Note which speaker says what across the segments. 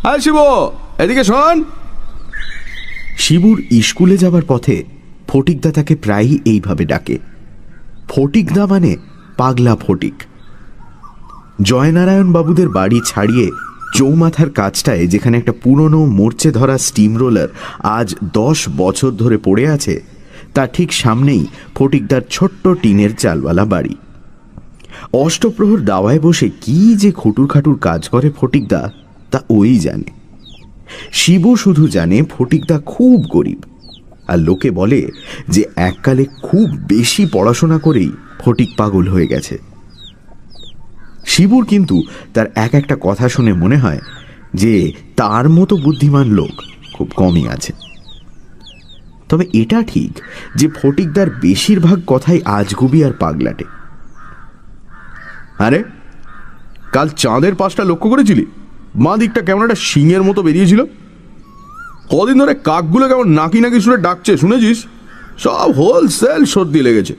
Speaker 1: হ্যাঁ শিব, এদিকে শোন।
Speaker 2: শিবুর স্কুলে যাবার পথে ফটিকদা তাকে প্রায়ই এইভাবে ডাকে। ফটিকদা মানে পাগলা ফটিক। জয়নারায়ণ বাবুদের বাড়ি ছাড়িয়ে চৌমাথার কাজটায় যেখানে একটা পুরনো মরচে ধরা স্টিম রোলার আজ 10 বছর ধরে পড়ে আছে, তার ঠিক সামনেই ফটিকদার ছোট্ট টিনের চালওয়ালা বাড়ি। অষ্টপ্রহর দাওয়ায় বসে কি যে খুটুর খাটুর কাজ করে ফটিকদা, তা ওই জানে। শিবু শুধু জানে ফটিকদা খুব গরিব, আর লোকে বলে যে এককালে খুব বেশি পড়াশোনা করেই ফটিক পাগল হয়ে গেছে। শিবুর কিন্তু তার এক একটা কথা শুনে মনে হয় যে তার মতো বুদ্ধিমান লোক খুব কমই আছে। তবে এটা ঠিক যে ফটিকদার বেশিরভাগ কথাই আজগুবি আর পাগলাটে।
Speaker 1: আরে কাল চাঁদের পাশটা লক্ষ্য করেছিলি? বাঁ দিকটা কেমন একটা শিঙের মতো বেরিয়েছিল। কদিন ধরে কাকগুলো কেমন নাকি নাকি সুরে ডাকছে, শুনেছিস? সব হোলসেল সর্দি লেগেছে।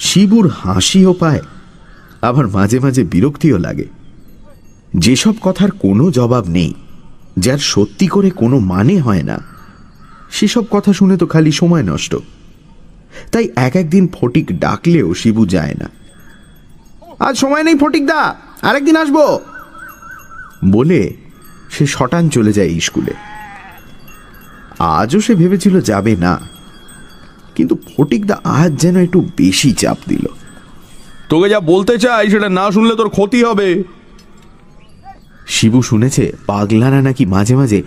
Speaker 2: শিবুর হাসিও পায়, আবার মাঝে মাঝে বিরক্তিও লাগে। যেসব কথার কোনো জবাব নেই, যার সত্যি করে কোনো মানে হয় না, সেসব কথা শুনে তো খালি সময় নষ্ট। তাই এক একদিন ফটিক ডাকলেও শিবু যায় না।
Speaker 1: আজ সময় নেই ফটিকদা, আরেকদিন আসবো
Speaker 2: বলে সে শটান চলে যায় স্কুলে। আজও সে ভেবেছিল যাবে না, কিন্তু ফটিকদা আজ যেন একটু বেশি চাপ দিল।
Speaker 1: তোকে যা বলতে চাই সেটা না শুনলে তোর ক্ষতি হবে।
Speaker 2: শিবু শুনেছে পাগলারা নাকি মাঝে মাঝে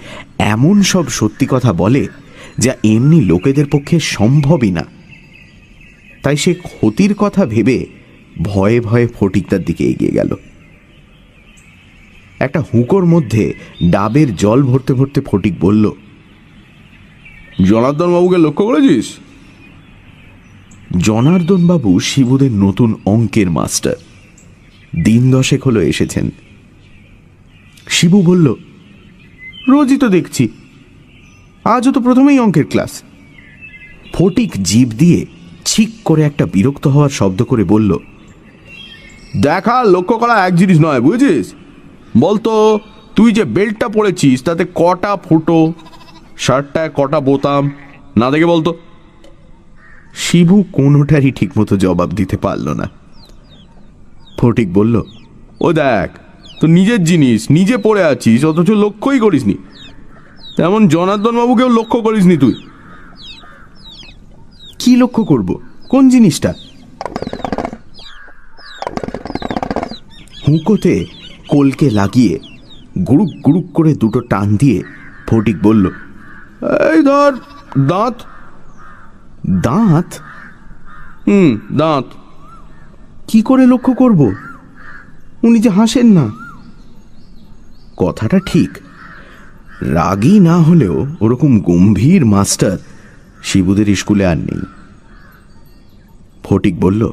Speaker 2: এমন সব সত্যি কথা বলে যা এমনি লোকেদের পক্ষে সম্ভবই না। তাই সে ক্ষতির কথা ভেবে ভয়ে ভয়ে ফটিকদার দিকে এগিয়ে গেল। একটা হুঁকোর মধ্যে ডাবের জল ভরতে ভরতে ফটিক বলল,
Speaker 1: জনার্দন বাবুকে লক্ষ্য করেছিস?
Speaker 2: জনার্দন বাবু শিবুদের নতুন অঙ্কের মাস্টার, দিন 10 হলো এসেছেন। শিবু বলল, রোজই তো দেখছি, আজও তো প্রথমেই অঙ্কের ক্লাস। ফটিক জিভ দিয়ে ছিক করে একটা বিরক্ত হওয়ার শব্দ করে বলল,
Speaker 1: দেখা লক্ষ্য করা এক জিনিস নয়, বুঝেছিস? বলতো তুই যে বেল্টটা পরেছিস তাতে কটা ফুটো, শার্টটায় কটা বোতাম, না দেখে বলতো।
Speaker 2: শিবু কোনোটারই ঠিকমতো জবাব দিতে পারল না। ফটিক বলল,
Speaker 1: ও দেখ, তো নিজের জিনিস নিজে পড়ে আছিস অথচ লক্ষ্যই করিসনি। তেমন জনার্দন বাবুকেও লক্ষ্য করিসনি তুই।
Speaker 2: কি লক্ষ্য করব? কোন জিনিসটা? হুঁকোতে কলকে লাগিয়ে গুড়ুক গুড়ুক করে দুটো টান দিয়ে ফটিক বলল,
Speaker 1: এই ধর দাঁত।
Speaker 2: দাঁত?
Speaker 1: দাঁত।
Speaker 2: কি করে লক্ষ্য করব? উনি যে হাসেন না। কথাটা ঠিক, রাগী না হলেও ওরকম গম্ভীর মাস্টার শিবুদের স্কুলে আর নেই। ফটিক বলল,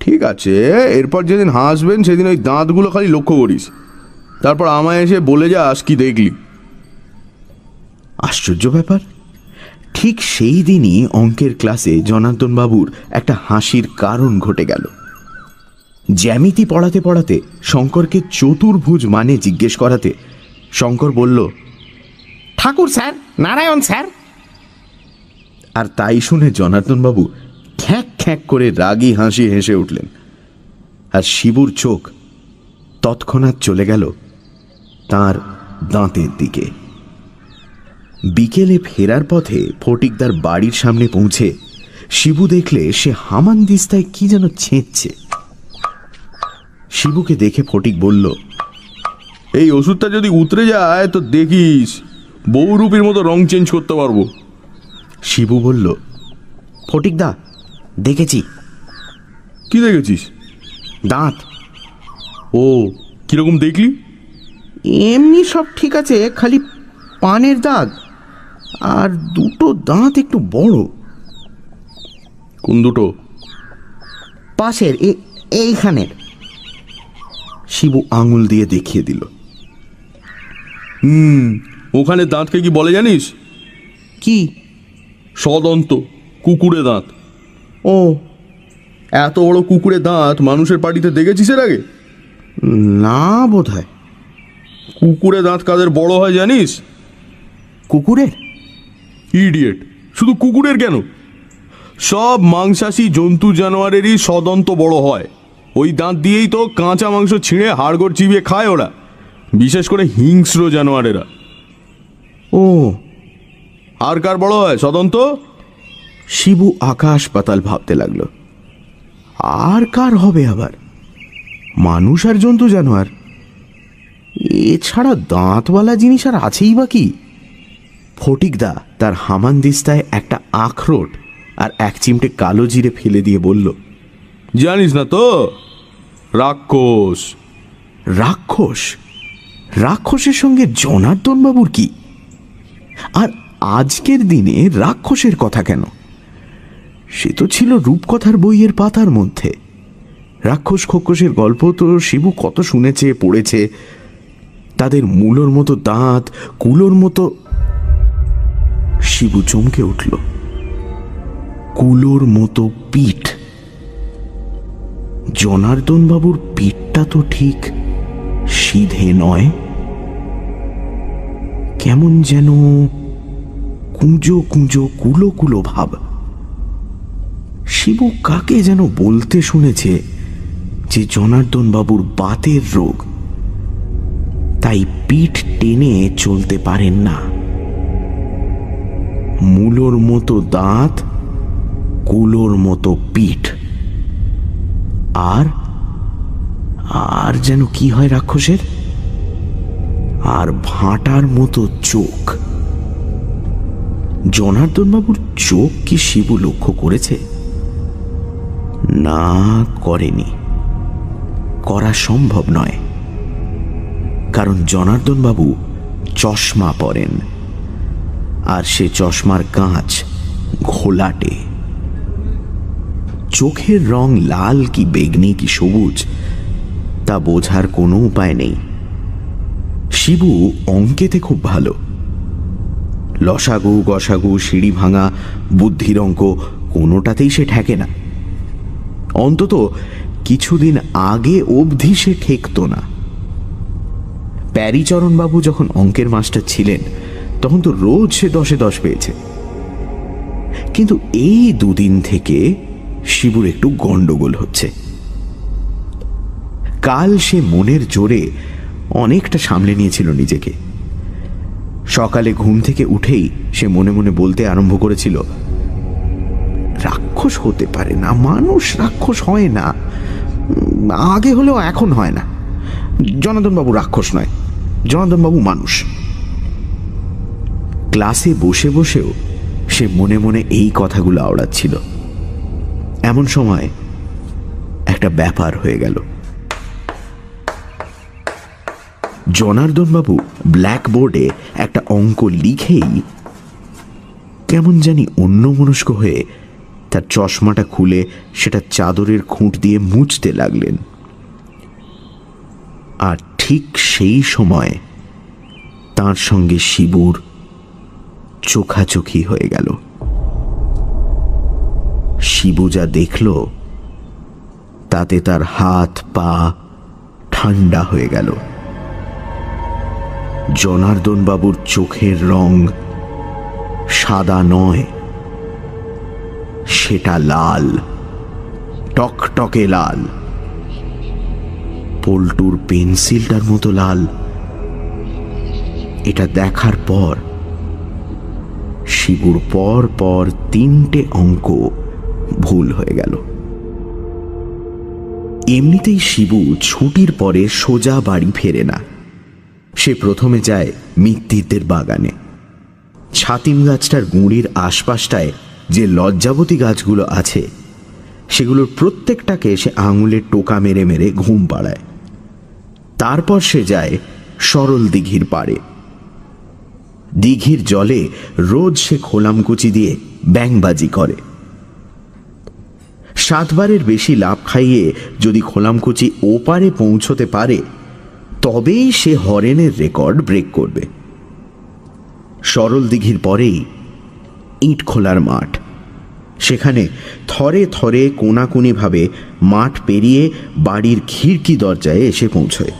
Speaker 1: ঠিক আছে, এরপর যেদিন হাসবেন সেদিন ওই দাঁতগুলো খালি লক্ষ্য করিস, তারপর আমায় এসে বলে যাস কি দেখলি।
Speaker 2: আশ্চর্য ব্যাপার, ঠিক সেই দিনই অঙ্কের ক্লাসে জনার্দন বাবুর একটা হাসির কারণ ঘটে গেল। জ্যামিতি পড়াতে পড়াতে শঙ্করকে চতুর্ভুজ মানে জিজ্ঞেস করাতে শঙ্কর বলল,
Speaker 3: ঠাকুর স্যার, নারায়ণ স্যার।
Speaker 2: আর তাই শুনে জনার্দন বাবু খ্যাঁক খ্যাঁক করে রাগী হাসি হেসে উঠলেন। আর শিবুর চোখ তৎক্ষণাৎ চলে গেল তার দাঁতের দিকে। বিকেলে ফেরার পথে ফটিকদার বাড়ির সামনে পৌঁছে শিবু দেখলে সে হামানদিস্তায় কি যেন ছেঁচছে। শিবুকে দেখে ফটিক বলল,
Speaker 1: এই ওষুধটা যদি উতরে যায় তো দেখিস বহুরূপীর মতো রং চেঞ্জ করতে পারবো।
Speaker 2: শিবু বলল, ফটিকদা দেখেছি।
Speaker 1: কি দেখেছিস?
Speaker 2: দাঁত।
Speaker 1: ও, কিরকম দেখলি?
Speaker 3: এমনি সব ঠিক আছে, খালি পানের দাগ আর দুটো দাঁত একটু বড়।
Speaker 1: কোন দুটো?
Speaker 3: পাশের এইখানের।
Speaker 2: শিবু আঙুল দিয়ে দেখিয়ে দিল।
Speaker 1: ওখানে দাঁতকে কি বলে জানিস?
Speaker 3: কি?
Speaker 1: সদন্ত, কুকুরে দাঁত।
Speaker 3: ও,
Speaker 1: এত বড় কুকুরে দাঁত মানুষের পার্টিতে দেখেছিস এর আগে?
Speaker 3: না বোধ হয়।
Speaker 1: কুকুরে দাঁত কাদের বড় হয় জানিস?
Speaker 3: কুকুরের?
Speaker 1: ইডিয়েট, শুধু কুকুরের কেন, সব মাংসাশী জন্তু জানোয়ারেরই সদন্ত বড় হয়। ওই দাঁত দিয়েই তো কাঁচা মাংস ছিঁড়ে হাড়গোড় চিবিয়ে খায় ওরা, বিশেষ করে হিংস্র জানোয়ারেরা।
Speaker 3: ও,
Speaker 1: আর কার বড় হয় সদন্ত?
Speaker 3: শিবু আকাশ পাতাল ভাবতে লাগলো। আর কার হবে আবার? মানুষ আর জন্তু জানোয়ার, এছাড়া দাঁতওয়ালা জিনিস আর আছেই বা কি? ফটিকদা তার হামানদিস্তায় একটা আখরোট আর এক চিমটে কালো জিরে ফেলে দিয়ে বলল,
Speaker 1: জানিস না তো, রাক্ষস।
Speaker 3: রাক্ষস? রাক্ষসের সঙ্গে জনার্দন বাবুর কি? আর আজকের দিনে রাক্ষসের কথা কেন? সে তো ছিল রূপকথার বইয়ের পাতার মধ্যে। রাক্ষস খক্ষসের গল্প তো শিবু কত শুনেছে, পড়েছে। তাদের মূলোর মতো দাঁত, কুলোর মতো। শিবু চমকে উঠল। কুলোর মতো পিঠ। জনার্দন বাবুর পিঠটা তো ঠিক সিধে নয়, কেমন যেন কুঁজো কুঁজো কুলো কুলো ভাব। শিবু কাকে যেন বলতে শুনেছে যে জনার্দন বাবুর বাতের রোগ, তাই পিঠ টেনে চলতে পারেন না। মূলোর মতো দাঁত, কুলোর মতো পিঠ, আর আর যেন কি হয় রাক্ষসের? আর ভাঁটার মতো চোখ। জনার্দন বাবুর চোখ কি শিবু লক্ষ্য করেছে? না, করেনি। করা সম্ভব নয়, কারণ জনার্দন বাবু চশমা পরেন, আর সে চশমার কাঁচ ঘোলাটে। চোখের রং লাল কি বেগনি কি সবুজ তা বোঝার কোনো উপায় নেই। শিবু অঙ্কেতে খুব ভালো। লসাগু, গসাগু, সিঁড়ি ভাঙা, বুদ্ধির অঙ্ক কোনোটাতেই সে ঠেকে না। অন্তত কিছুদিন আগে অবধি সে ঠেকত না। প্যারীচরণবাবু যখন অঙ্কের মাস্টার ছিলেন তখন তো রোজ সে 10-এ 10 পেয়েছে। কিন্তু এই দুদিন থেকে শিবুর একটু গন্ডগোল হচ্ছে। কাল সে মনের জোরে অনেকটা সামলে নিয়েছিল নিজেকে। সকালে ঘুম থেকে উঠেই সে মনে মনে বলতে আরম্ভ করেছিল, রাক্ষস হতে পারে না, মানুষ রাক্ষস হয় না, আগে হলেও এখন হয় না। জনার্দনবাবু রাক্ষস নয়, জনার্দনবাবু মানুষ। ক্লাসে বসে বসেও সে মনে মনে এই কথাগুলো আওড়াচ্ছিল। এমন সময় একটা ব্যাপার হয়ে গেল। জনার্দনবাবু ব্ল্যাকবোর্ডে একটা অঙ্ক লিখেই কেমন জানি অন্যমনস্ক হয়ে তার চশমাটা খুলে সেটা চাদরের খুঁট দিয়ে মুছতে লাগলেন। আর ঠিক সেই সময় তার সঙ্গে শিবুর চোখাচোখি হয়ে গেল। শিবু যা দেখল তাতে তার হাত পা ঠান্ডা হয়ে গেল। জনার্দন বাবুর চোখের রং সাদা নয়, সেটা লাল, টকটকে লাল, পল্টুর পেন্সিলটার মতো লাল। এটা দেখার পর শিবুর পর পর 3টে অঙ্ক ভুল হয়ে গেল। এমনিতেই শিবু ছুটির পরে সোজা বাড়ি ফেরে না। সে প্রথমে যায় মিত্তিরদের বাগানে। ছাতিম গাছটার গুঁড়ির আশপাশটায় যে লজ্জাবতী গাছগুলো আছে সেগুলোর প্রত্যেকটাকে সে আঙুলে টোকা মেরে মেরে ঘুম পাড়ায়। তারপর সে যায় সরল দিঘির পাড়ে। দিঘির জলে রোজ সে খোলামকুচি দিয়ে ব্যাংবাজি করে। 7 বারের বেশি লাফ খাইয়ে যদি খোলামকুচি ওপারে পৌঁছতে পারে তবেই সে হরেনের রেকর্ড ব্রেক করবে। সরল দিঘির পরেই ইট খোলার মাঠ। সেখানে থরে থরে কোনাকুনিভাবে মাঠ পেরিয়ে বাড়ির খিড়কি দরজায় এসে পৌঁছয়।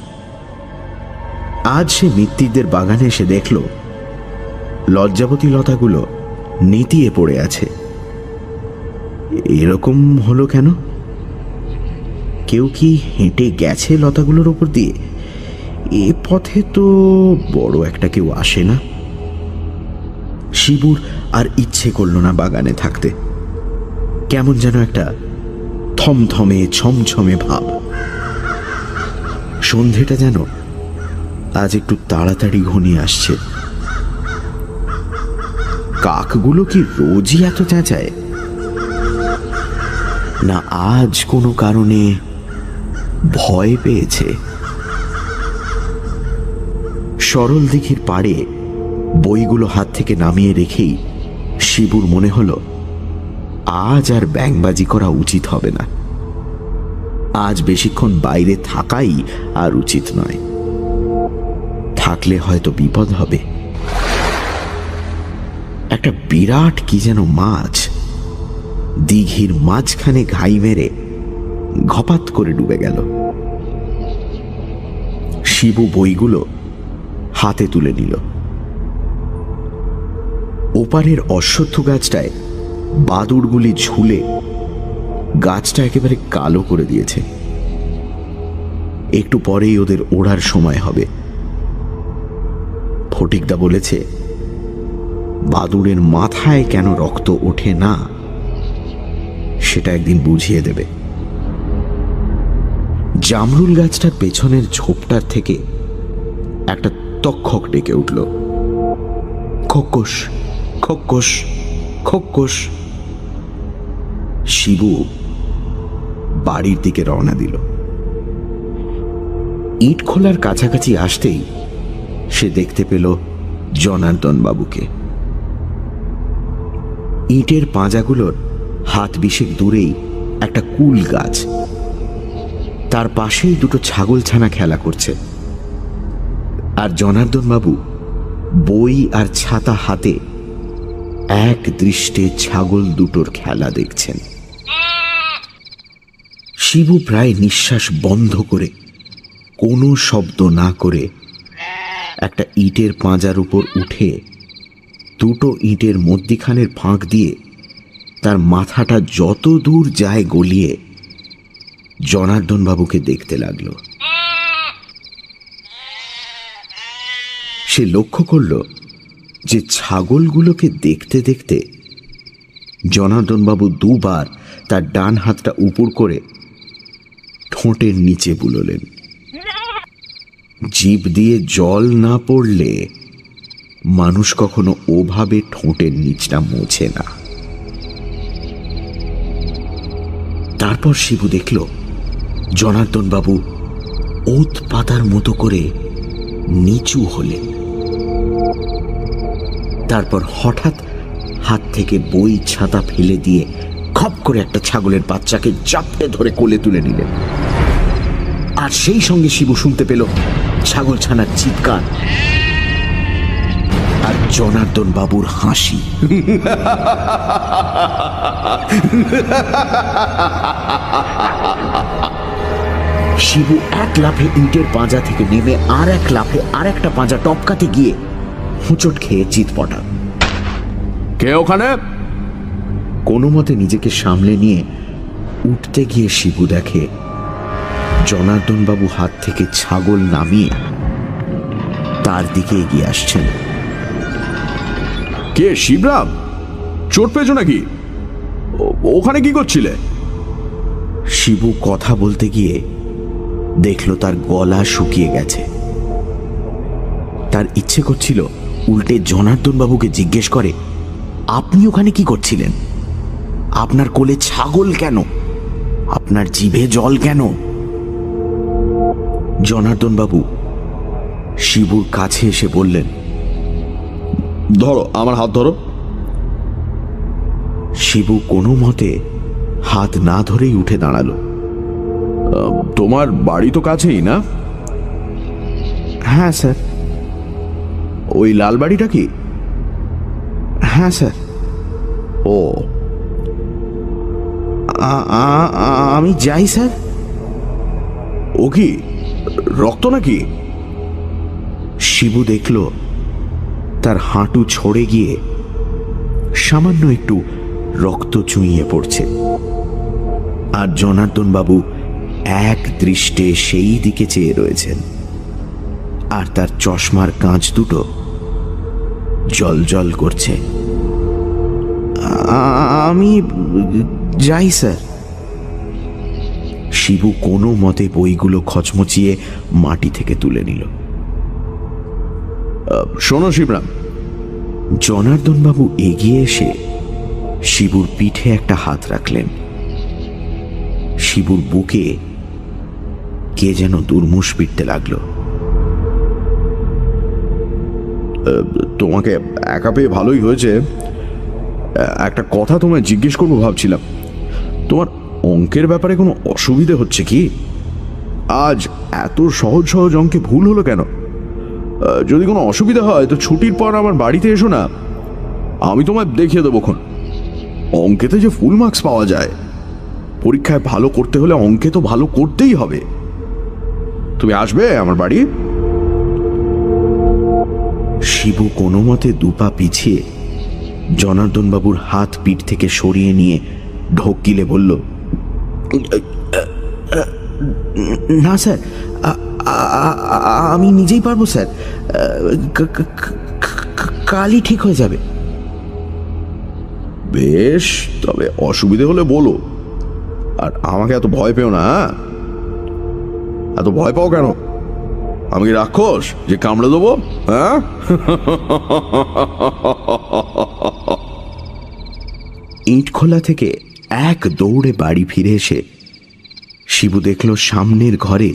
Speaker 3: আজ সে মিত্তিরদের বাগানে এসে দেখল লজ্জাবতী লতাগুলো নেতিয়ে পড়ে আছে। এরকম হলো কেন? কেউ কি হেঁটে গেছে লতাগুলোর ওপর দিয়ে? এ পথে তো বড় একটা কেউ আসে না। শিবুর আর ইচ্ছে করল না বাগানে থাকতে। কেমন যেন একটা থমথমে ছমছমে ভাব। সন্ধেটা যেন আজ একটু তাড়াতাড়ি ঘনিয়ে আসছে। কাকগুলো কি রোজই এত চেঁচায়, না আজ কোনো কারণে ভয় পেয়েছে? সরল দিঘির পাড়ে বইগুলো হাত থেকে নামিয়ে রেখেই শিবুর মনে হলো আজ আর ব্যাঙবাজি করা উচিত হবে না। আজ বেশিক্ষণ বাইরে থাকাই আর উচিত নয়, থাকলে হয়তো বিপদ হবে। একটা বিরাট কি যেন মাছ দিঘির মাঝখানে ঘাই মেরে ঘপাত করে ডুবে গেল। শিবু বইগুলো হাতে তুলে নিল। ওপারের অশ্বত্থ গাছটায় বাদুড়গুলি ঝুলে গাছটা একেবারে কালো করে দিয়েছে। একটু পরেই ওদের ওড়ার সময় হবে। ফটিকদা বলেছে বাদুড়ের মাথায় কেন রক্ত ওঠে না সেটা একদিন বুঝিয়ে দেবে। জামরুল গাছটার পেছনের ঝোপটার থেকে একটা তক্ষক ডেকে উঠল, খোক্কস খোক্কস খোক্কস। শিবু বাড়ির দিকে রওনা দিল। ইট খোলার কাছাকাছি আসতেই সে দেখতে পেল জনার্দন বাবুকে। ইটের পাঁজাগুলোর হাত বিশেক দূরেই একটা কুল গাছ, তার পাশেই দুটো ছাগলছানা খেলা করছে। আর জনার্দন বাবু বই আর ছাতা হাতে এক দৃষ্টে ছাগল দুটোর খেলা দেখছেন। শিবু প্রায় নিঃশ্বাস বন্ধ করে কোনো শব্দ না করে একটা ইটের পাঁজার উপর উঠে দুটো ইটের মধ্যিখানের ফাঁক দিয়ে তার মাথাটা যত দূর যায় গলিয়ে জনার্দন বাবুকে দেখতে লাগলো। সে লক্ষ্য করল যে ছাগলগুলোকে দেখতে দেখতে জনার্দন বাবু দুবার তার ডান হাতটা উপর করে ঠোঁটের নিচে বুলোলেন। জিভ দিয়ে জল না পড়লে মানুষ কখনো ওভাবে ঠোঁটের নিচটা মোছে না। তারপর শিবু দেখল জনার্দন বাবু ওত পাতার মতো করে নিচু হলেন। তারপর হঠাৎ হাত থেকে বই ছাতা ফেলে দিয়ে খপ করে একটা ছাগলের বাচ্চাকে চাপটে ধরে কোলে তুলে নিলেন। আর সেই সঙ্গে শিবু শুনতে পেল ছাগলছানার চিৎকার আর জনার্দন বাবুর হাসি। শিবু এক লাফে ইটের পাঁজা থেকে নেমে আর এক লাফে আর একটা পাঁজা টপকাতে গিয়ে হুঁচট খেয়ে চিৎপটা।
Speaker 1: কে ওখানে?
Speaker 3: কোনো মতে নিজেকে সামলে নিয়ে উঠতে গিয়ে শিবু দেখে জনার্দন বাবু হাত থেকে ছাগল নামিয়ে তার দিকে এগিয়ে আসছেন।
Speaker 1: কে? শিবরাম? চোট পেয়েছো নাকি? ওখানে কি করছিলে?
Speaker 3: শিবু কথা বলতে গিয়ে দেখল তার গলা শুকিয়ে গেছে। তার ইচ্ছে করছিল উল্টে জনার্দন বাবুকে জিজ্ঞেস করে, আপনি ওখানে কি করছিলেন? আপনার কোলে ছাগল কেন? আপনার জিভে জল কেন? জনার্দন বাবু শিবুর কাছে এসে বললেন,
Speaker 1: ধরো, আমার হাত ধরো।
Speaker 3: শিবু কোনো মতে হাত না ধরেই উঠে দাঁড়ালো।
Speaker 1: তোমার বাড়ি তো কাছেই না?
Speaker 3: হ্যাঁ স্যার।
Speaker 1: ওই লাল বাড়িটা কি?
Speaker 3: হ্যাঁ স্যার।
Speaker 1: ও,
Speaker 3: আমি যাই স্যার।
Speaker 1: ও কি রক্ত নাকি?
Speaker 2: শিবু দেখল তার হাঁটু ছড়ে গিয়ে সামান্য একটু রক্ত চুইয়ে পড়ছে, আর জনার্দন বাবু এক দৃষ্টে সেই দিকে চেয়ে রয়েছেন, আর তার চশমার কাঁচ দুটো জল করছে। আমি যাই স্যার। শিবু কোনো মতে বইগুলো খচমচিয়ে মাটি থেকে তুলে নিল।
Speaker 1: শোনো শিবরাম।
Speaker 2: জনার্দন বাবু এগিয়ে এসে শিবুর পিঠে একটা হাত রাখলেন। শিবুর বুকে কে যেন দুর্মুষ পিটতে লাগলো।
Speaker 1: তোমাকে একা পেয়ে ভালোই হয়েছে। একটা কথা তোমায় জিজ্ঞেস করবো ভাবছিলাম, তোমার অঙ্কের ব্যাপারে কোনো অসুবিধে হচ্ছে কি? আজ এত সহজ সহজ অঙ্কে ভুল হলো কেন? যদি কোনো অসুবিধা হয় তো ছুটির পর আমার বাড়িতে এসো না, আমি তোমায় দেখিয়ে দেবোক্ষণ। অঙ্কেতে যে ফুল মার্কস পাওয়া যায়, পরীক্ষায় ভালো করতে হলে অঙ্কে তো ভালো করতেই হবে। তুমি আসবে আমার বাড়ি?
Speaker 2: শিবু কোনো মতে দুপা পিছিয়ে জনার্দন বাবুর হাত পিঠ থেকে সরিয়ে নিয়ে ঢোক গিলে বলল, না স্যার, আমি নিজেই পারবো স্যার, কালই ঠিক হয়ে যাবে।
Speaker 1: বেশ, তবে অসুবিধে হলে বলো, আর আমাকে এত ভয় পেও না। এত ভয় পাও কেন? আমি কি রাক্ষস যে কামড়ে দেবো? হ্যাঁ?
Speaker 2: ইটখোলা থেকে এক দৌড়ে বাড়ি ফিরে এসে শিবু দেখল সামনের ঘরে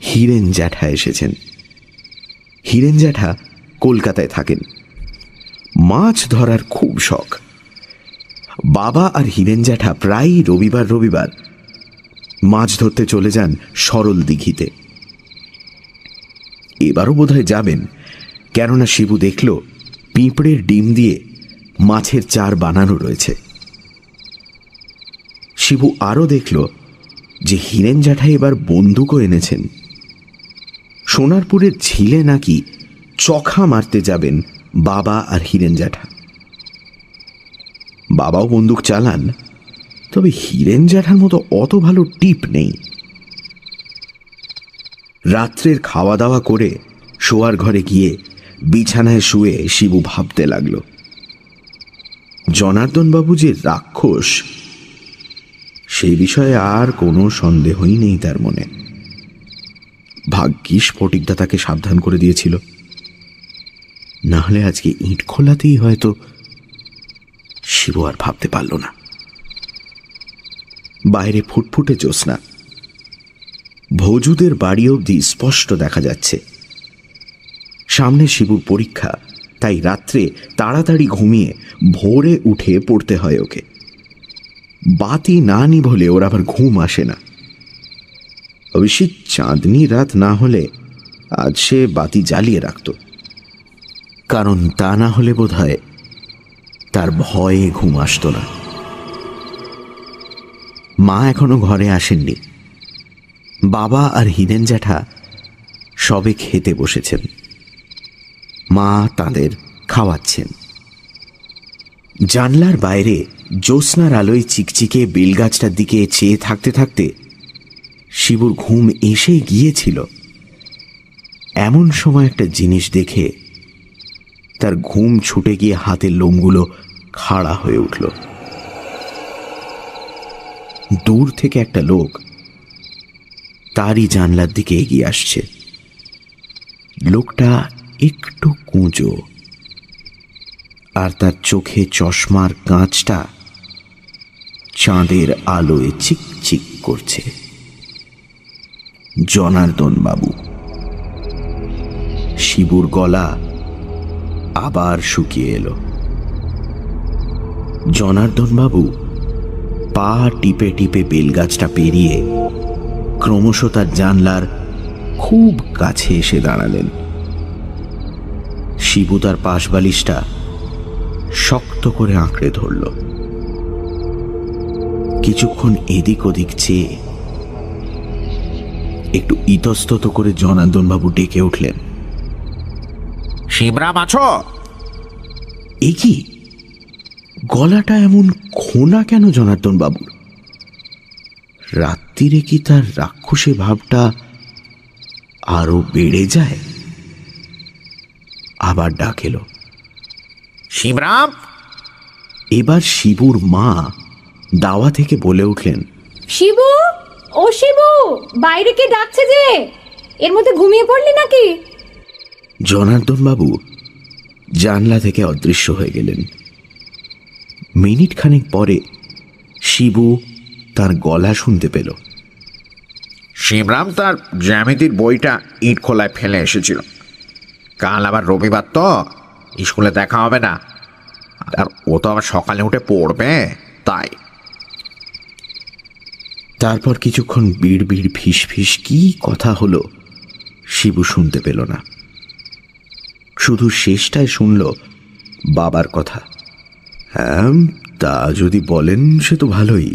Speaker 2: হীরেন জ্যাঠা এসেছেন। হীরেন জ্যাঠা কলকাতায় থাকেন। মাছ ধরার খুব শখ। বাবা আর হীরেন জ্যাঠা প্রায়ই রবিবার মাছ ধরতে চলে যান সরল দিঘিতে। এবারও বোধহয় যাবেন, কেননা শিবু দেখল পিঁপড়ের ডিম দিয়ে মাছের চার বানানো রয়েছে। শিবু আরও দেখল যে হীরেন জ্যাঠা এবার বন্দুকও এনেছেন। সোনারপুরের ঝিলে নাকি চখা মারতে যাবেন বাবা আর হীরেন জ্যাঠা। বাবাও বন্দুক চালান, তবে হীরেন জ্যাঠার মতো অত ভালো টিপ নেই। রাত্রের খাওয়া দাওয়া করে শোয়ার ঘরে গিয়ে বিছানায় শুয়ে শিবু ভাবতে লাগল, জনার্দন বাবু যে রাক্ষস সেই বিষয়ে আর কোনো সন্দেহই নেই তার মনে। ভাগ্যিস ফটিকদা তাকে সাবধান করে দিয়েছিল, না হলে আজকে ইট খোলাতেই হয়তো। শিবু আর ভাবতে পারল না। বাইরে ফুটফুটে জ্যোৎস্না, ভৌজুদের বাড়ি অবধি স্পষ্ট দেখা যাচ্ছে। সামনে শিবুর পরীক্ষা, তাই রাত্রে তাড়াতাড়ি ঘুমিয়ে ভোরে উঠে পড়তে হয় ওকে। বাতি না নিভলে ওর আবার ঘুম আসে না। অবশ্যই চাঁদনি রাত না হলে আজ সে বাতি জ্বালিয়ে রাখত, কারণ তা না হলে বোধহয় তার ভয়ে ঘুম আসত না। মা এখনো ঘরে আসেননি। বাবা আর হীরেন জ্যাঠা সবে খেতে বসেছেন। মা তাদের খাওয়াচ্ছেন। জানলার বাইরে জ্যোৎস্নার আলোয় চিকচিকে বেলগাছটার দিকে চেয়ে থাকতে থাকতে শিবুর ঘুম এসে গিয়েছিল। এমন সময় একটা জিনিস দেখে তার ঘুম ছুটে গিয়ে হাতের লোমগুলো খাড়া হয়ে উঠল। দূর থেকে একটা লোক তারই জানলার দিকে এগিয়ে আসছে। লোকটা একটু কুঁজো, আর তার চোখে চশমার কাঁচটা চাঁদের আলোয় চিকচিক করছে। জনার্দন বাবু। শিবুর গলা আবার শুকিয়ে এলো। জনার্দন বাবু পা টিপে টিপে বেলগাছটা পেরিয়ে ক্রমশ তার জানলার খুব কাছে এসে দাঁড়ালেন। শিবু তার পাশ বালিশটা শক্ত করে আঁকড়ে ধরল। কিছুক্ষণ এদিক ওদিক চেয়ে একটু ইতস্তত করে জনার্দন বাবু ডেকে উঠলেন,
Speaker 4: শিবরাম আছো?
Speaker 3: এ কি গলাটা এমন খোনা কেন জনার্দন বাবুর? রাত্রিরে কি তার রাক্ষসে ভাবটা আরো বেড়ে যায়? আবার ডাক এলো।
Speaker 4: শিবরাম!
Speaker 3: এবার শিবুর মা দাওয়া থেকে বলে উঠলেন,
Speaker 5: শিবু, ও শিবু, বাইরে কে ডাকছে যে? এর মধ্যে ঘুমিয়ে পড়লি নাকি?
Speaker 3: জনার্দন বাবু জানলা থেকে অদৃশ্য হয়ে গেলেন। মিনিট খানেক পরে শিবু তার গলা শুনতে পেল।
Speaker 4: শিবরাম তার জ্যামিতির বইটা ইট খোলায় ফেলে এসেছিল। কাল আবার রবিবার তো, স্কুলে দেখা হবে না, আর ও তো আবার সকালে উঠে পড়বে, তাই।
Speaker 3: তারপর কিছুক্ষণ বিড় বিড় ফিস ফিস কি কথা হলো শিবু শুনতে পেল না। শুধু শেষটায় শুনল বাবার কথা। হ্যাঁ, তা যদি বলেন সে তো ভালোই।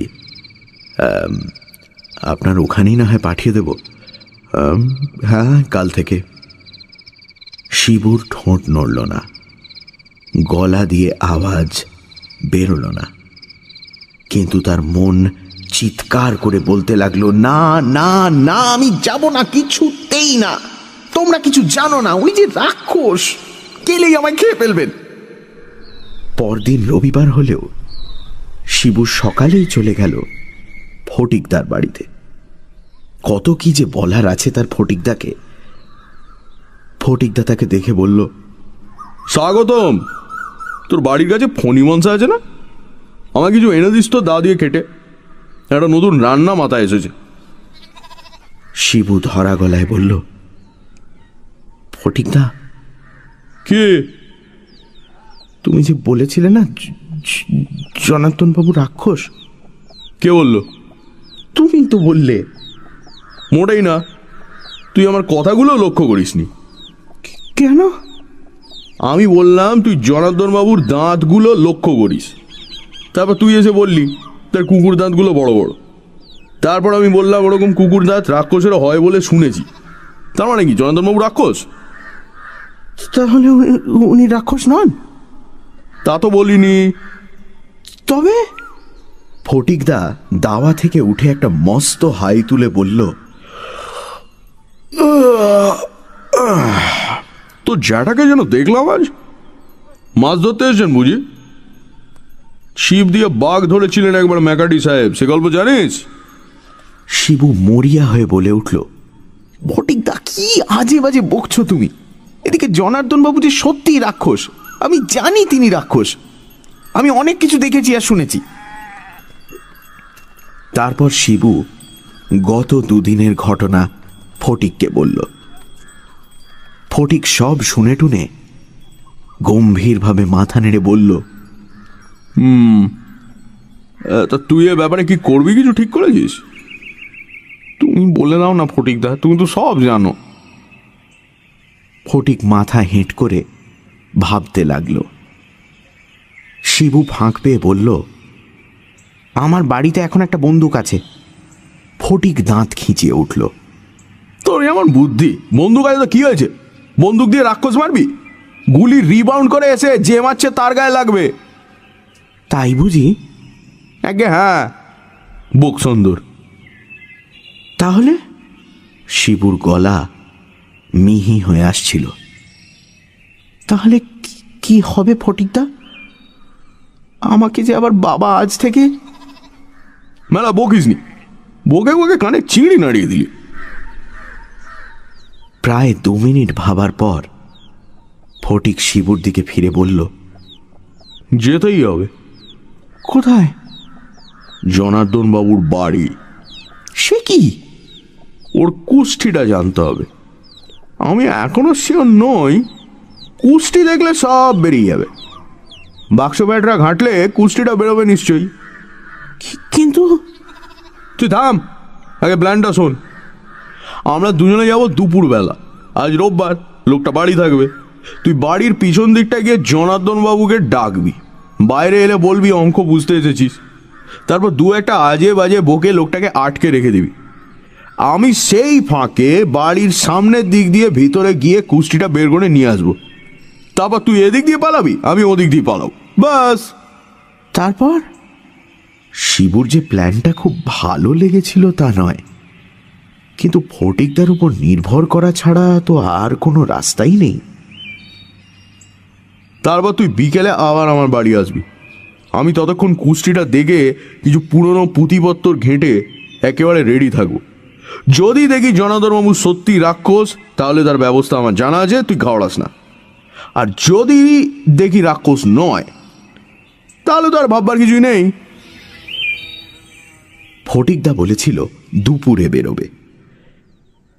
Speaker 3: আপনার ওখানেই না হয় পাঠিয়ে দেব। হ্যাঁ, কাল থেকে। শিবুর ঠোঁট নড়ল না, গলা দিয়ে আওয়াজ বেরোল না, কিন্তু তার মন চিৎকার করে বলতে লাগলো, না না না, আমি যাব না, কিছুতেই না। তোমরা কিছু জানো না, ওই যে রাক্ষস, গেলেই আমায় খেয়ে ফেলবেন। পরদিন রবিবার হলেও শিবু সকালেই চলে গেল ফটিকদার বাড়িতে। কত কি যে বলার আছে তার ফটিকদাকে। ফটিকদা তাকে দেখে বলল,
Speaker 1: স্বাগতম। তোর বাড়ির কাছে ফণি মনসা আছে না? আমাকে কিছু এনে দিস তো, দা দিয়ে কেটে। একটা নতুন রান্না মাথায় এসেছে।
Speaker 3: শিবু ধরা গলায় বলল, ফটিকদা,
Speaker 1: কে?
Speaker 3: তুমি যে বলেছিলে না জনার্দন বাবু রাক্ষস?
Speaker 1: কে বললো?
Speaker 3: তুমি তো বললে।
Speaker 1: মোটেই না, তুই আমার কথাগুলো লক্ষ্য করিসনি।
Speaker 3: কেন?
Speaker 1: আমি বললাম তুই জনার্দন বাবুর দাঁতগুলো লক্ষ্য করিস, তারপর তুই এসে বললি তার কুকুর দাঁতগুলো বড় বড়। তারপর আমি বললাম ওরকম কুকুর দাঁত রাক্ষসেরও হয় বলে শুনেছি। তার মানে কি জনার্দন বাবু রাক্ষস?
Speaker 3: তাহলে উনি রাক্ষস নন?
Speaker 1: তা তো বলিনি।
Speaker 3: তবে? ফটিকদা দাওয়া থেকে উঠে একটা মস্ত হাই তুলে বলল,
Speaker 1: তো জ্যাঠাকে যেন দেখলাম আজ। মাছ ধরতে এসেছেন বুঝি? ছিপ দিয়ে বাঘ ধরেছিলেন একবার ম্যাকাডি সাহেব, সে গল্প জানিস?
Speaker 3: শিবু মরিয়া হয়ে বলে উঠল, ফটিকদা, কি আজে বাজে বকছো তুমি? এদিকে জনার্দন বাবু যে সত্যিই রাক্ষস, আমি জানি তিনি রাক্ষস। আমি অনেক কিছু দেখেছি আর শুনেছি। তারপর শিবু গত দুদিনের ঘটনা ফটিককে বলল। ফটিক সব শুনে টুনে গম্ভীরভাবে মাথা নেড়ে বলল,
Speaker 1: তা তুই এ ব্যাপারে কি করবি, কিছু ঠিক করেছিস? তুমি বলে দাও না ফটিকদা, তুমি তো সব জানো।
Speaker 3: ফটিক মাথা হেঁট করে ভাবতে লাগল। শিবু ফাঁক পেয়ে বলল, আমার বাড়িতে এখন একটা বন্দুক আছে। ফটিক দাঁত খিঁচিয়ে উঠল।
Speaker 1: তোর এমন বুদ্ধি! বন্দুক আছে তো কি হয়েছে? বন্দুক দিয়ে রাক্ষস মারবি? গুলি রিবাউন্ড করে এসে যে মারছে তার গায়ে লাগবে।
Speaker 3: তাই বুঝি?
Speaker 1: আগে হ্যাঁ, বুক সুন্দর।
Speaker 3: তাহলে? শিবুর গলা মিহি হয়ে আসছিল। তাহলে কি হবে ফটিকদা? আমাকে যে আবার বাবা আজ থেকে...
Speaker 1: মেলা বকিসনি, বকে বকে কানে চিড়ি নাড়িয়ে দিলি।
Speaker 3: প্রায় 2 মিনিট ভাবার পর ফটিক শিবুর দিকে ফিরে বলল,
Speaker 1: যেতেই হবে।
Speaker 3: কোথায়?
Speaker 1: জনার্দন বাবুর বাড়ি।
Speaker 3: সে কি?
Speaker 1: ওর কুষ্ঠিটা জানতে হবে। আমি এখনো শিওর নই, কুষ্টি দেখলে সব বেরিয়ে যাবে। বাক্স ব্যাটরা ঘাঁটলে কুষ্টিটা বেরোবে নিশ্চয়ই।
Speaker 3: কিন্তু
Speaker 1: তুই থাম, আগে প্ল্যানটা শোন। আমরা দুজনে যাব দুপুরবেলা, আজ রোববার, লোকটা বাড়ি থাকবে। তুই বাড়ির পিছন দিকটা গিয়ে জনার্দন বাবুকে ডাকবি, বাইরে এলে বলবি অঙ্ক বুঝতে এসেছিস। তারপর 2-1 আজে বাজে বকে লোকটাকে আটকে রেখে দিবি। আমি সেই ফাঁকে বাড়ির সামনের দিক দিয়ে ভিতরে গিয়ে কুষ্টিটা বের করে নিয়ে আসবো। তারপর তুই এদিক দিয়ে পালাবি, আমি ওদিক দিয়ে পালাবো, ব্যাস।
Speaker 3: তারপর শিবুর যে প্ল্যানটা খুব ভালো লেগেছিল তা নয়, কিন্তু ফটিকদার উপর নির্ভর করা ছাড়া তো আর কোনো রাস্তাই নেই।
Speaker 1: তারপর তুই বিকেলে আবার আমার বাড়ি আসবি। আমি ততক্ষণ কুষ্টিটা দেখে কিছু পুরনো পুঁথিপত্তর ঘেঁটে একেবারে রেডি থাকবো। যদি দেখি জনার্দনবাবু সত্যি রাক্ষস, তাহলে তার ব্যবস্থা আমার জানা আছে, তুই ঘাবড়াস না। আর যদি দেখি রাক্ষস নয়, তাহলে তো আর ভাববার কিছুই নেই।
Speaker 3: ফটিকদা বলেছিল দুপুরে বেরোবে।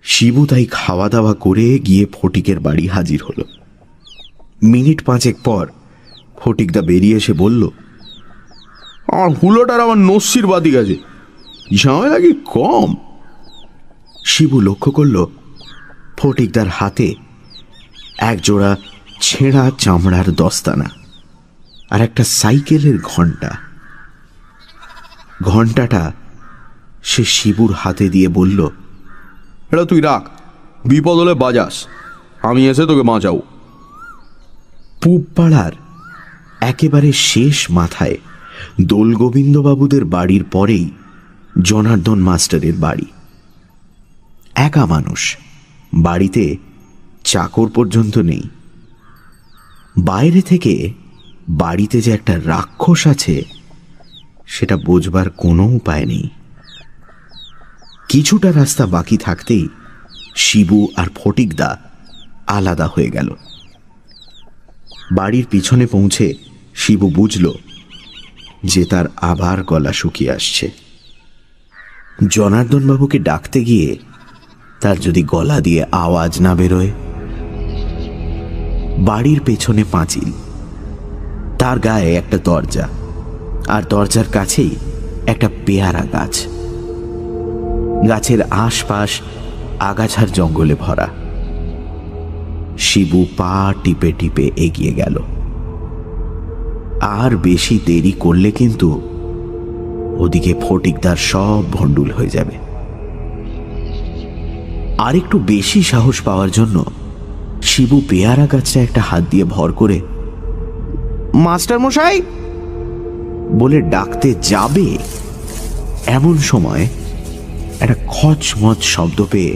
Speaker 3: শিবু তাই খাওয়া দাওয়া করে গিয়ে ফটিকের বাড়ি হাজির হলো। মিনিট 5 পর ফটিকদা বেরিয়ে এসে বলল,
Speaker 1: আমার হুলোটার আমার নস্যির বাতি গেছে, ঝামেলা কি কম।
Speaker 3: শিবু লক্ষ্য করল ফটিকদার হাতে এক জোড়া ছেঁড়া চামড়ার দস্তানা আর একটা সাইকেলের ঘণ্টা। ঘণ্টাটা সে শিবুর হাতে দিয়ে বলল,
Speaker 1: এটা তুই রাখ, বিপদ হলে বাজাস, আমি এসে তোকে বাঁচাবো।
Speaker 3: পূব পাড়ার একেবারে শেষ মাথায় দোলগোবিন্দবাবুদের বাড়ির পরেই জনার্দন মাস্টারের বাড়ি। একা মানুষ, বাড়িতে চাকর পর্যন্ত নেই। বাইরে থেকে বাড়িতে যে একটা রাক্ষস আছে সেটা বোঝবার কোনো উপায় নেই। কিছুটা রাস্তা বাকি থাকতেই শিবু আর ফটিকদা আলাদা হয়ে গেল। বাড়ির পিছনে পৌঁছে শিবু বুঝল যে তার আবার গলা শুকিয়ে আসছে। জনার্দনবাবুকে ডাকতে গিয়ে তার যদি গলা দিয়ে আওয়াজ না বেরোয়। বাড়ির পেছনে পাঁচিল, তার গায়ে একটা দরজা, আর দরজার কাছেই একটা পেয়ারা গাছ। গাছের আশপাশ আগাছার জঙ্গলে ভরা। শিবু পা টিপে টিপে এগিয়ে গেল। আর বেশি দেরি করলে কিন্তু ওদিকে ফটিকদার সব ভণ্ডুল হয়ে যাবে। আর একটু বেশি সাহস পাওয়ার জন্য শিবু পেয়ারা গাছটা একটা হাত দিয়ে ভর করে মাস্টার মশাই বলে ডাকতে যাবে, এমন সময় একটা খচমচ শব্দ পেয়ে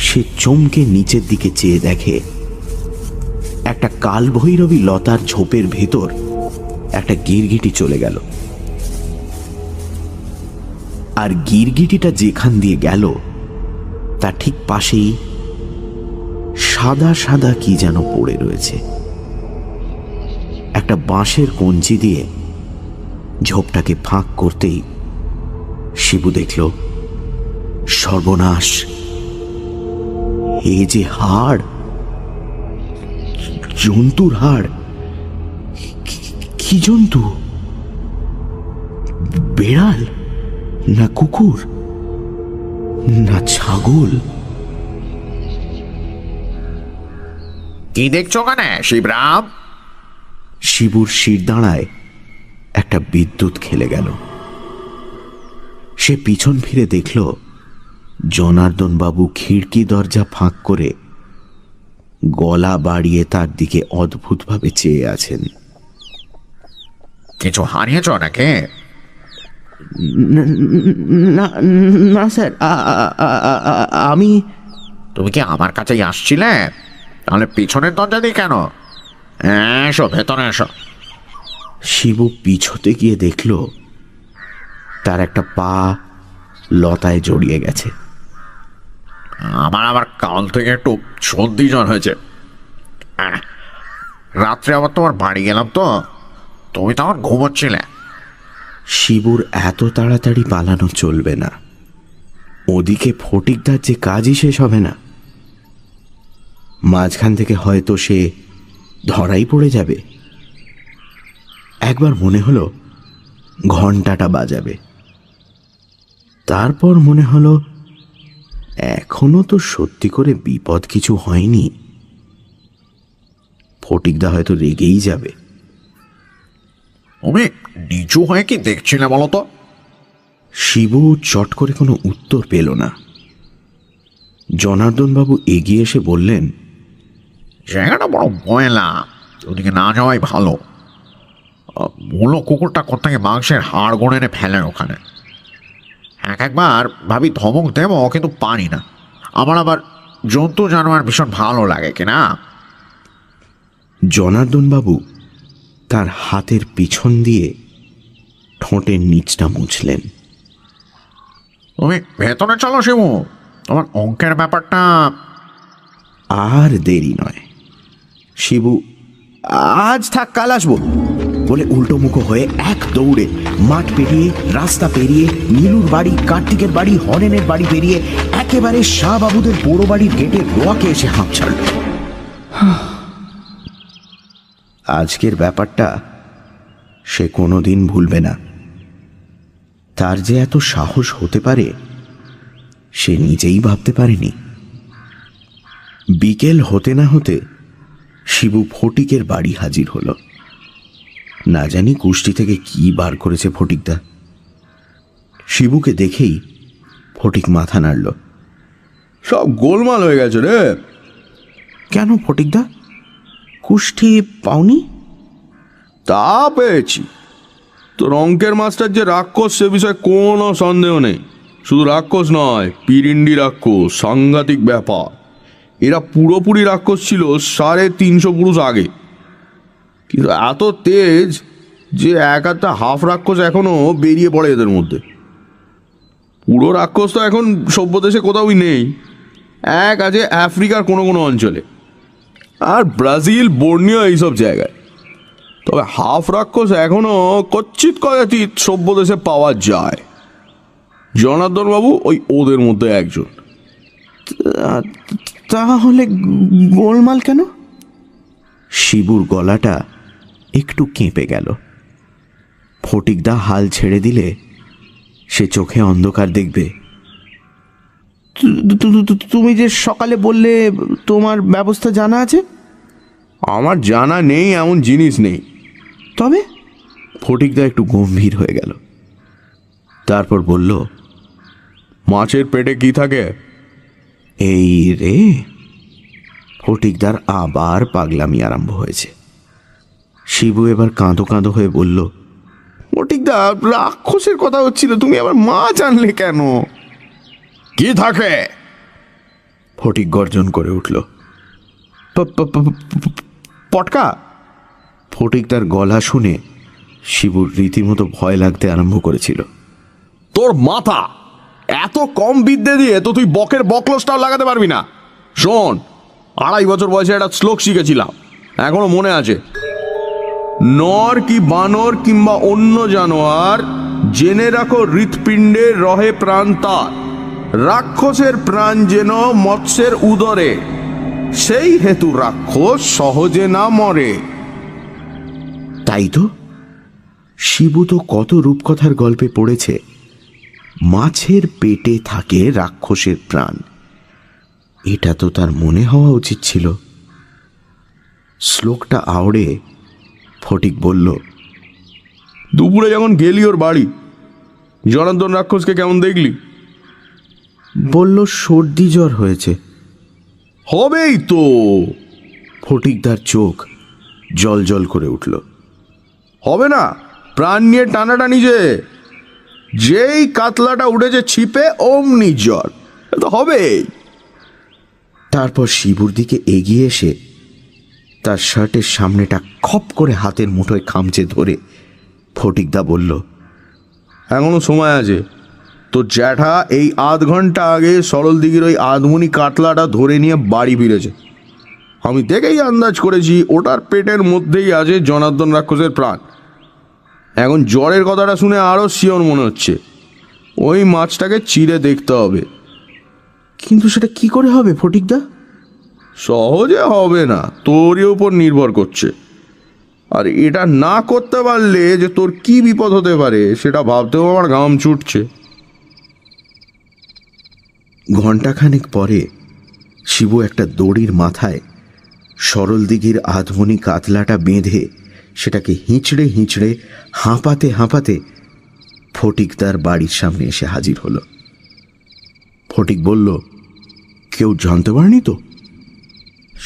Speaker 3: সে চমকে নিচের দিকে চেয়ে দেখে একটা কালভৈরবী লতার ঝোপের ভেতর একটা গিরগিটি চলে গেল। আর গিরগিটিটা যেখান দিয়ে গেল তার ঠিক পাশেই সাদা সাদা কি যেন পড়ে রয়েছে। একটা বাঁশের কঞ্চি দিয়ে ঝোপটাকে ফাঁক করতেই শিবু দেখল, সর্বনাশ, এ যে হাড়, জন্তুর হাড়। কি জন্তু? বেড়াল না কুকুর না ছাগল?
Speaker 4: কি দেখছো ওখানে শিবরাম?
Speaker 3: শিবুর শিরদাঁড়ায় একটা বিদ্যুৎ খেলে গেল। সে পিছন ফিরে দেখল জনার্দন বাবু খিড়কি দরজা ফাঁক করে গলা বাড়িয়ে তার দিকে অদ্ভুতভাবে চেয়ে আছেন।
Speaker 4: কিছু হারিয়েছ নাকি?
Speaker 3: না স্যার, আমি।
Speaker 4: তুমি কি আমার কাছেই আসছিলে? তাহলে পিছনের দরজা দিয়ে কেন? এসো, ভেতরে এসো।
Speaker 3: শিবু পিছতে গিয়ে দেখল তার একটা পা লতায় জড়িয়ে গেছে।
Speaker 4: আমার কাল থেকে একটু সর্দি জ্বর হয়েছে। রাত্রে আবার তোমার বাড়ি গেলাম তো, তুমি তখন ঘুমোচ্ছিলে।
Speaker 3: শিবুর এত তাড়াতাড়ি পালানো চলবে না, ওদিকে ফটিকদার যে কাজই শেষ হবে না। মাঝখান থেকে হয়তো সে ধরাই পড়ে যাবে। একবার মনে হলো ঘন্টাটা বাজাবে, তারপর মনে হলো এখনো তো সত্যি করে বিপদ কিছু হয়নি, ফটিকদা হয়তো রেগেই যাবে।
Speaker 4: তুমি নিচু হয়ে কি দেখছিলে বলো তো?
Speaker 3: শিবু চট করে কোনো উত্তর পেল না। জনার্দনবাবু এগিয়ে এসে বললেন,
Speaker 4: জায়গাটা বড় ময়লা, ওদিকে না যাওয়াই ভালো। মূলো কুকুরটা কোথেকে মাংসের হাড় গুঁড়ে এনে ফেলে ওখানে। একবার ভাবি ধমক দেব, কিন্তু পারি না। আমার আবার জন্তু জানোয়ার ভীষণ ভালো লাগে কিনা।
Speaker 3: জনার্দন বাবু তার হাতের পিছন দিয়ে ঠোঁটের নিচটা মুছলেন।
Speaker 4: তুমি ভেতরে চলো শিবু, তোমার অঙ্কের ব্যাপারটা।
Speaker 3: আর দেরি নয়। শিবু আজ থাক, কাল আসবো বলে উল্টোমুখো হয়ে এক দৌড়ে মাঠ পেরিয়ে, রাস্তা পেরিয়ে, নীলুর বাড়ি, কার্তিকের বাড়ি, হরেনের বাড়ি পেরিয়ে একেবারে শাহ বাবুদের বড় বাড়ির গেটের রোয়াকে এসে হাঁপ ছাড়ল। আজকের ব্যাপারটা সে কোনোদিন ভুলবে না। তার যে এত সাহস হতে পারে সে নিজেই ভাবতে পারেনি। বিকেল হতে না হতে শিবু ফটিকের বাড়ি হাজির হলো। না জানি কুষ্টি থেকে কি বার করেছে ফটিকদা। শিবুকে দেখেই ফটিক মাথা নাড়ল।
Speaker 1: সব গোলমাল হয়ে গেছে রে।
Speaker 3: কেন ফটিকদা, কুষ্টি পাওনি?
Speaker 1: তা পেয়েছি। তোর অঙ্কের মাস্টার যে রাক্ষস সে বিষয়ে কোনো সন্দেহ নেই। শুধু রাক্ষস নয়, পিরিন্ডি রাক্ষস, সাংঘাতিক ব্যাপার। এরা পুরোপুরি রাক্ষস ছিল 350 পুরুষ আগে, কিন্তু এত তেজ যে এক একটা হাফ রাক্ষস এখনো বেরিয়ে পড়ে এদের মধ্যে। পুরো রাক্ষস তো এখন সভ্য দেশে কোথাওই নেই, এক আছে আফ্রিকার কোনো কোনো অঞ্চলে, আর ব্রাজিল, বর্নিও এইসব জায়গায়। তবে হাফ রাক্ষস এখনো কচ্ছিত কদাচিৎ সভ্য দেশে পাওয়া যায়। জনার্দন বাবু ওই ওদের মধ্যে একজন।
Speaker 3: তাহলে গোলমাল কেন? শিবুর গলাটা একটু কেঁপে গেল। ফটিকদা হাল ছেড়ে দিলে সে চোখে অন্ধকার দেখবে। তুমি যে সকালে বললে তোমার ব্যবস্থা জানা আছে।
Speaker 1: আমার জানা নেই এমন জিনিস নেই।
Speaker 3: তবে ফটিকদা একটু গম্ভীর হয়ে গেল। তারপর বলল,
Speaker 1: মাছের পেটে কি থাকে?
Speaker 3: এই রে, ফটিকদার আবার পাগলামি আরম্ভ হয়েছে। শিবু এবার কাঁদো কাঁদো হয়ে বলল,
Speaker 1: ফটিকদা, রাক্ষসের কথা হচ্ছিল, তুমি আবার মাছ আনলে কেন? কি থাকে?
Speaker 3: ফটিক গর্জন করে উঠল,
Speaker 1: পটকা।
Speaker 3: ফটিক তার গলা শুনে শিবুর রীতিমতো ভয় লাগতে আরম্ভ করেছিল।
Speaker 1: তোর মাথা এত কম বিদ্যে দিয়ে তো তুই বকের বকলসটাও লাগাতে পারবি না। শোন, 2.5 বছর বয়সে একটা শ্লোক শিখেছিলাম, এখনো মনে আছে। নর কি বানর কিংবা অন্য জানোয়ার, জেনে রাখো হৃৎপিণ্ডে রহে প্রাণ তার, রাক্ষসের প্রাণ যেন মৎস্যের উদরে, সেই হেতু রাক্ষস সহজে না মরে।
Speaker 3: তাই তো, শিবু তো কত রূপকথার গল্পে পড়েছে, মাছের পেটে থাকে রাক্ষসের প্রাণ। এটা তো তার মনে হওয়া উচিত ছিল। শ্লোকটা আওড়ে ফটিক বলল,
Speaker 1: দুপুরে যখন গেলি ওর বাড়ি, জনার্দন রাক্ষসকে কেমন দেখলি?
Speaker 3: বলল সর্দি জ্বর হয়েছে।
Speaker 1: হবেই তো।
Speaker 3: ফটিকদার চোখ জল জল করে উঠল।
Speaker 1: হবে না? প্রাণ নিয়ে টানাটানি যে, যেই কাতলাটা উঠেছে ছিপে অমনি জ্বর, এ তো হবেই।
Speaker 3: তারপর শিবুর দিকে এগিয়ে এসে তার শার্টের সামনেটা খপ করে হাতের মুঠোয় খামচে ধরে ফটিকদা বলল,
Speaker 1: এখনো সময় আছে। তো জ্যাঠা এই 0.5 ঘন্টা আগে সরল দিঘির ওই আধমুনি কাতলাটা ধরে নিয়ে বাড়ি ফিরেছে। আমি দেখেই আন্দাজ করেছি ওটার পেটের মধ্যেই আছে জনার্দন রাক্ষসের প্রাণ। এখন জ্বরের কথাটা শুনে আরও শিওর মনে হচ্ছে। ওই মাছটাকে চিড়ে দেখতে হবে।
Speaker 3: কিন্তু সেটা কি করে হবে ফটিকদা?
Speaker 1: সহজে হবে না, তোরই উপর নির্ভর করছে। আর এটা না করতে পারলে যে তোর কি বিপদ হতে পারে সেটা ভাবতেও আমার ঘাম ছুটছে।
Speaker 3: ঘণ্টাখানেক পরে শিবু একটা দড়ির মাথায় সরল দিঘির আধমনি কাতলাটা বেঁধে সেটাকে হিঁচড়ে হিঁচড়ে হাঁপাতে হাঁপাতে ফটিকদার বাড়ির সামনে এসে হাজির হলো। ফটিক বলল, কেউ জানতে পারেনি তো?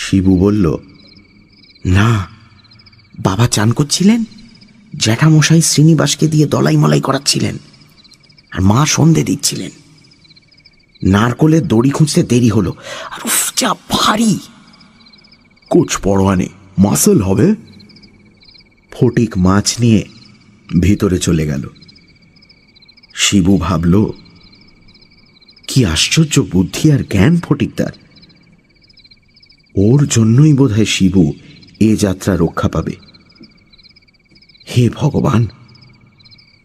Speaker 3: শিবু বলল, না, বাবা চান করছিলেন, জ্যাঠামশাই শ্রীনিবাসকে দিয়ে দলাই মলাই করাচ্ছিলেন, আর মা সন্ধে দিচ্ছিলেন। নারকলের দড়ি খুঁজতে দেরি হলো, আর উফ যা ভারী।
Speaker 1: কোচ পরোয়ানে মাসল হবে।
Speaker 3: ফটিক মাছ নিয়ে ভিতরে চলে গেল। শিবু ভাবল, কি আশ্চর্য বুদ্ধি আর জ্ঞান ফটিকদার। ওর জন্যই বোধহয় শিবু এ যাত্রা রক্ষা পাবে। হে ভগবান,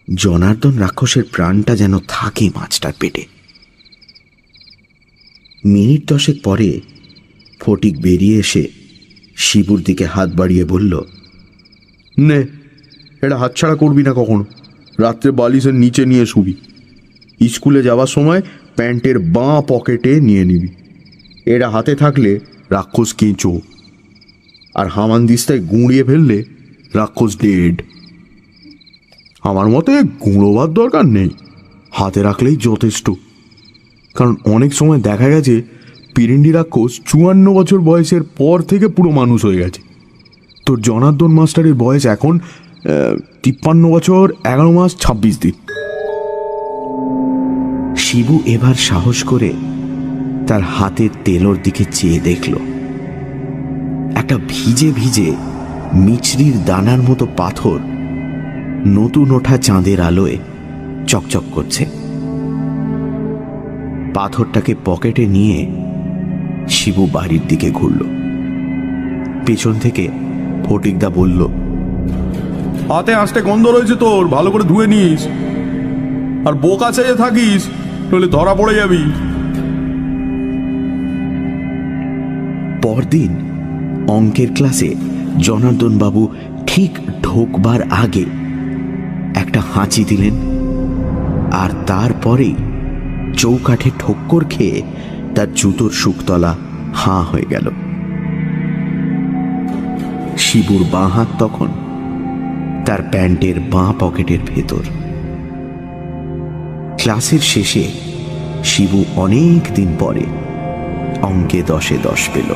Speaker 3: জনার্দন রাক্ষসের প্রাণটা যেন থাকে মাছটার পেটে। মিনিট 10 পরে ফটিক বেরিয়ে এসে শিবুর দিকে হাত বাড়িয়ে বলল,
Speaker 1: নে, এটা হাতছাড়া করবি না কখনো। রাত্রে বালিশের নিচে নিয়ে শুবি। স্কুলে যাওয়ার সময় প্যান্টের বাঁ পকেটে নিয়ে নিবি। এটা হাতে থাকলে রাক্ষস কেঁচো, আর হামানদিস্তায় গুঁড়িয়ে ফেললে রাক্ষস ডেড। আমার মতে গুঁড়োবার দরকার নেই, হাতে রাখলেই যথেষ্ট। কারণ অনেক সময় দেখা গেছে পিরিন্ডি রাক্ষস 54 বছর বয়সের পর থেকে পুরো মানুষ হয়ে গেছে। তোর জনার্দন মাস্টারের বয়স এখন 53 বছর 11 মাস 26 দিন।
Speaker 3: শিবু এবার সাহস করে তার হাতের তেলোর দিকে চেয়ে দেখল। একটা ভিজে ভিজে মিছরির দানার মতো পাথর নতুন ওঠা চাঁদের আলোয় চকচক করছে। পাথরটাকে পকেটে নিয়ে শিবু বাড়ির দিকে ঘুরল। পেছন থেকে ফটিকদা বলল,
Speaker 1: হাতে আসতে গন্ধ রয়েছে তোর, ভালো করে ধুয়ে নিস। আর বোকা চেয়ে থাকিস, নইলে ধরা পড়ে যাবি।
Speaker 3: পরদিন অঙ্কের ক্লাসে জনার্দন বাবু ঠিক ঢোকবার আগে একটা হাঁচি দিলেন, আর তারপরেই চৌকাঠে ঠোক্কর খেয়ে তার জুতোর শুকতলা হাঁ হয়ে গেল। শিবুর বাঁ হাত তখন তার প্যান্টের বাঁ পকেটের ভেতর। ক্লাসের শেষে শিবু অনেক দিন পরে অঙ্কে 10-এ 10 পেল।